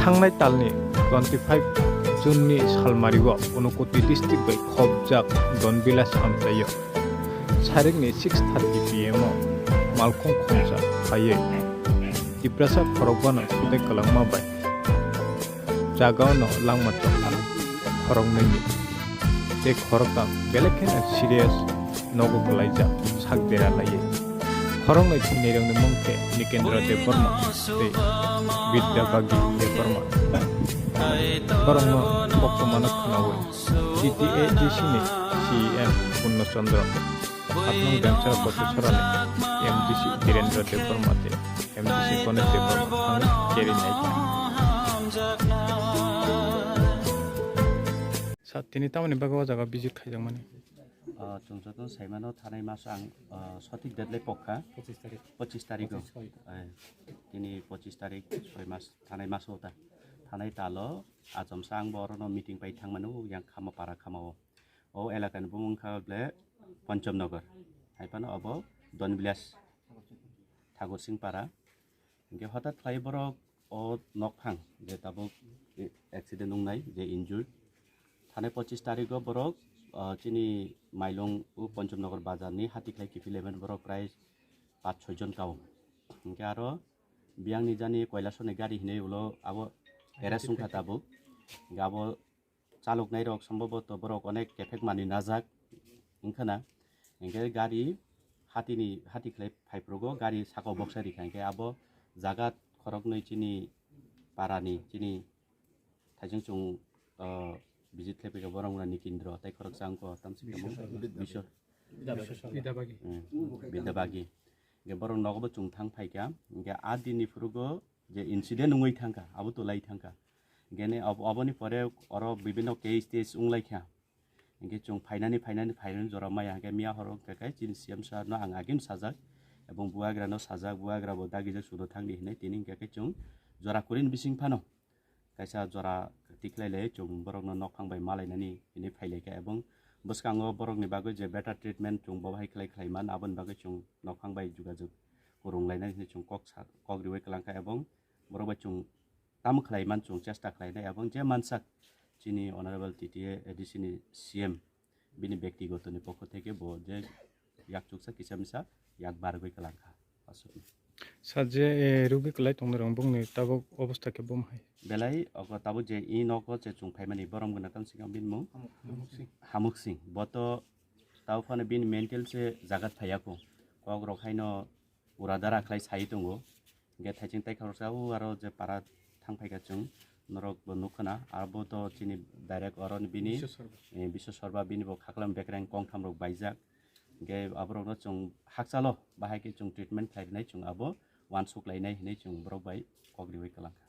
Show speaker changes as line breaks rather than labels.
थांनाय तालनि 25 जुननि सालमारिगो उनकति डिस्ट्रिक्ट बै खबजाक दनबिलास आमफ्रायो सारेगनि 6:30 PM मालखं खमजा फायै दिप्रासा खरगबानो सुदै कलांमा bye जागावनो लांमा चखा खरंनैनि बे खरका बेलेखेना सिरियास नगो गलायजा सागदेरा लायै खरंनै थिनेरंनि मंखे निकेन्द्र देवबर्मा ते विद्याबागी देवबर्मा बरंनो बक्तमानो खनावै GTADC-नि CM पूर्णचंद्र आत्मं बेंचर प्रफेसरानो MDC धीरेन्द्र देवबर्मा ते MDC गणेश देवबर्मा थाङै केरिनाय सातथिनि तामानि बागाव जागा बिजिर खायजां माने
जोंजों साइमानो थानाय मास आं सठिक डेटलाय पक्का 25 तारिख दिनै 25 तारिख 6 मास थानाय मासाव थानाय तालो आजमसा आं बरनो मिटिं बाय थांमानो यां खामापारा खामाव ओ एलाकानि बुंखाब्ले पंचमनगर हाइपानो अब दनबिलास ठाकुरसिं पारा इनके हठात फ्लाइबर ओ नकफां जे ताबो एक्सीडेंट नंनाय जे इंजुर्ड थानाय 25 तारिख बरक चिनी माइलं पंचमनगर बाजारनि हातिख्लाय किफि 11 बरक प्राय 5-6 जन गाव इनके आरो बियां निजानि कयलासनि गाड़ी हिनै उलो आबो एरासुंखा ताबो गाबो चालक नाय रक सम्भवत बरक अनेक केफेक मानि नाजाक इनखाना इनके गाड़ी हातिख्लाय फाइप्रगो गाड़ी साकाव बक्सारि खांके आबो जागा खरक नै चिनी पारानि चिनी थाइजों चुं बिजित खेपेगा बरंना निकेन्द्र ताइ खरक सांको तामसिक बिशो बिदाबागी गे बरं नगबो चुं थां फाइका गे आ दिननि फुरुगो जे इंसिडेंट उंगै थांका आबो तो लाई थांका गेने अबनि परे अर विभिन्न केस तेस उंलाइखा गे चुं फाइनानि जरा माया गे मिया हरो केकाय चिन सीएम सार न आं आगिम साजाक एबं बुआग्रा न साजाक बुआग्राबो दागिजा सुदो थांनि हिनै तिनि केकाय चुं जरा कुरिन बिसिं फानो कायसा जरा तिख्लायलाय चुं बरगनो नखफांबाय मालायनानि हिनै फाइलायका एबं बसकांगो बरगनि बागै जे बेटार ट्रिटमेंट चुं बहाय खालायमान आबन बागै चुं नखफांबाय जुगाजुग गुरुंलायनाय हिनै चुं कक रिवाय कलांका एबं बरगबाय चुं ताम खालायमान चुं चेष्टा खालायनाय एबं जे मानसाक चिनी अनारेबल TTA-ADC नि CM बिनि व्यक्तिगतनि पक्ष थेके बो जे याकचुकसा किसामसा याक बारगै कलांका असुबि
साजे रुगि कलाय तंदरं बुंनि ताबो अवस्था के बमहाय
बेलाय अग ताबो जे इ नको जे चुं फाइमानि बरम गना कम सिगां बिन मु हामुक सिं बतो ताव फाने बिन मेंटल से जागात फायाको कग रखायनो उरादार आखलाय साइ दंगो गे थाइचिं ताइ खरसाउ आरो जे पारा थांफायगा चुं नरक नुखना आरो तो चिनि डाइरेक्ट अरन बिनि बिश्व सरबा बिनि बो खाखलाम बेकरें कं थामरक बाइजाक गे आबरनो चुं हाकसालो बाहायके चुं ट्रिटमेंट खालायनाय चुं आबो वान सुक लायनाय हिनै चुं बरक बाय कग्रिवै कलांका